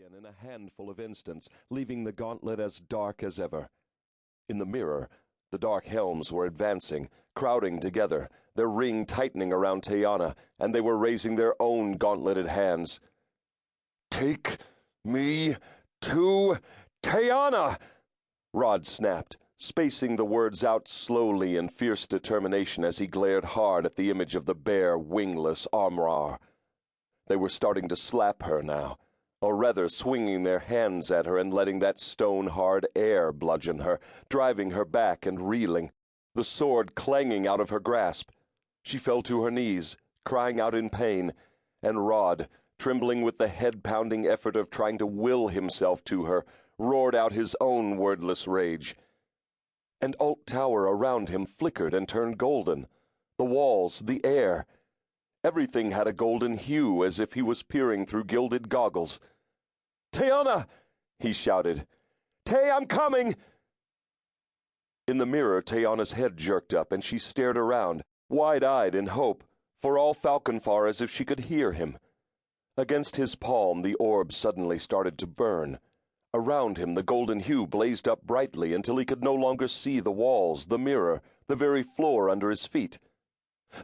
again in a handful of instants, leaving the gauntlet as dark as ever. In the mirror, the dark helms were advancing, crowding together, their ring tightening around Teyana, and they were raising their own gauntleted hands. "Take me to Teyana!" Rod snapped, spacing the words out slowly in fierce determination as he glared hard at the image of the bare, wingless Armrar. They were starting to slap her now, or rather swinging their hands at her and letting that stone-hard air bludgeon her, driving her back and reeling, the sword clanging out of her grasp. She fell to her knees, crying out in pain, and Rod, trembling with the head-pounding effort of trying to will himself to her, roared out his own wordless rage. And Alt Tower around him flickered and turned golden. The walls, the air. Everything had a golden hue, as if he was peering through gilded goggles. "Teyana!" he shouted. "Tay, I'm coming!" In the mirror, Teyana's head jerked up, and she stared around, wide-eyed in hope, for all Falconfar as if she could hear him. Against his palm, the orb suddenly started to burn. Around him, the golden hue blazed up brightly until he could no longer see the walls, the mirror, the very floor under his feet.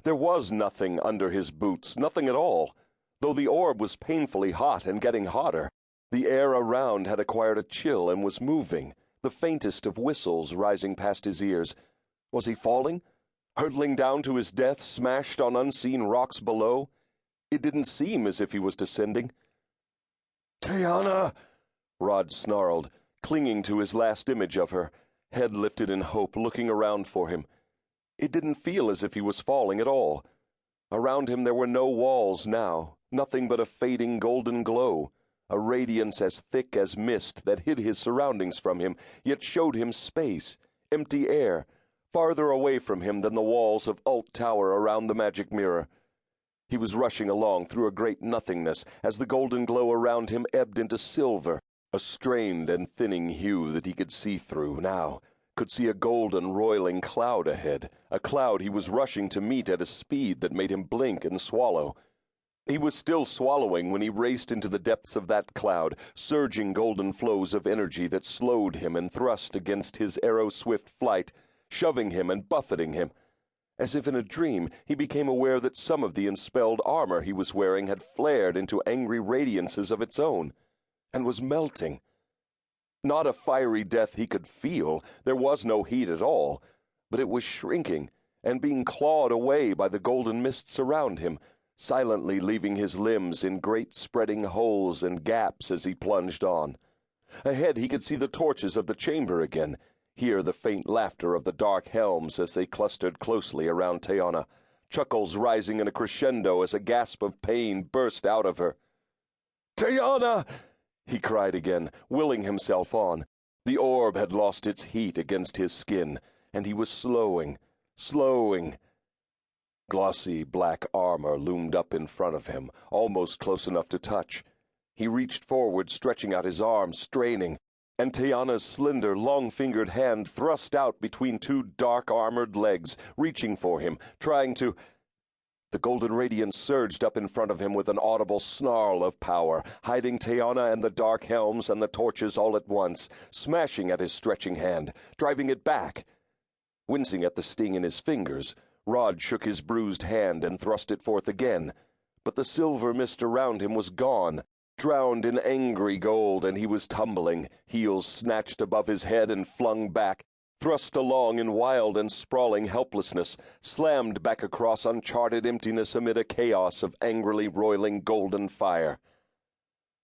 There was nothing under his boots, nothing at all. Though the orb was painfully hot and getting hotter, the air around had acquired a chill and was moving, the faintest of whistles rising past his ears. Was he falling? Hurtling down to his death, smashed on unseen rocks below? It didn't seem as if he was descending. "Teyana!" Rod snarled, clinging to his last image of her, head lifted in hope, looking around for him. It didn't feel as if he was falling at all. Around him there were no walls now, nothing but a fading golden glow, a radiance as thick as mist that hid his surroundings from him, yet showed him space, empty air, farther away from him than the walls of Alt Tower around the magic mirror. He was rushing along through a great nothingness as the golden glow around him ebbed into silver, a strained and thinning hue that he could see through now, could see a golden roiling cloud ahead, a cloud he was rushing to meet at a speed that made him blink and swallow. He was still swallowing when he raced into the depths of that cloud, surging golden flows of energy that slowed him and thrust against his arrow-swift flight, shoving him and buffeting him. As if in a dream, he became aware that some of the enspelled armor he was wearing had flared into angry radiances of its own, and was melting. Not a fiery death he could feel, there was no heat at all, but it was shrinking and being clawed away by the golden mists around him, silently leaving his limbs in great spreading holes and gaps as he plunged on. Ahead he could see the torches of the chamber again, hear the faint laughter of the dark helms as they clustered closely around Teyana, chuckles rising in a crescendo as a gasp of pain burst out of her. "Teyana!" he cried again, willing himself on. The orb had lost its heat against his skin, and he was slowing. Glossy black armor loomed up in front of him, almost close enough to touch. He reached forward, stretching out his arms, straining, and Teyana's slender, long-fingered hand thrust out between two dark-armored legs, reaching for him, trying to... The golden radiance surged up in front of him with an audible snarl of power, hiding Teyana and the dark helms and the torches all at once, smashing at his stretching hand, driving it back. Wincing at the sting in his fingers, Rod shook his bruised hand and thrust it forth again, but the silver mist around him was gone, drowned in angry gold, and he was tumbling, heels snatched above his head and flung back, thrust along in wild and sprawling helplessness, slammed back across uncharted emptiness amid a chaos of angrily roiling golden fire.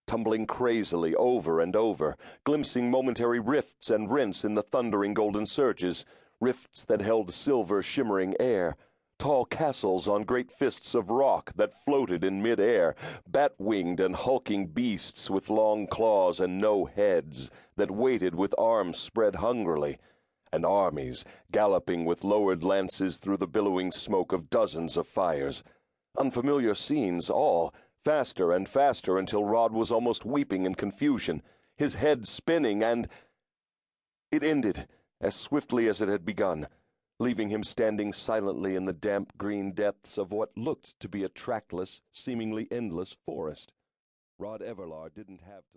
Tumbling crazily over and over, glimpsing momentary rifts and rents in the thundering golden surges, rifts that held silver shimmering air, tall castles on great fists of rock that floated in mid-air, bat-winged and hulking beasts with long claws and no heads that waited with arms spread hungrily, and armies galloping with lowered lances through the billowing smoke of dozens of fires. Unfamiliar scenes, all, faster and faster until Rod was almost weeping in confusion, his head spinning, and... It ended as swiftly as it had begun, leaving him standing silently in the damp green depths of what looked to be a trackless, seemingly endless forest. Rod Everlar didn't have to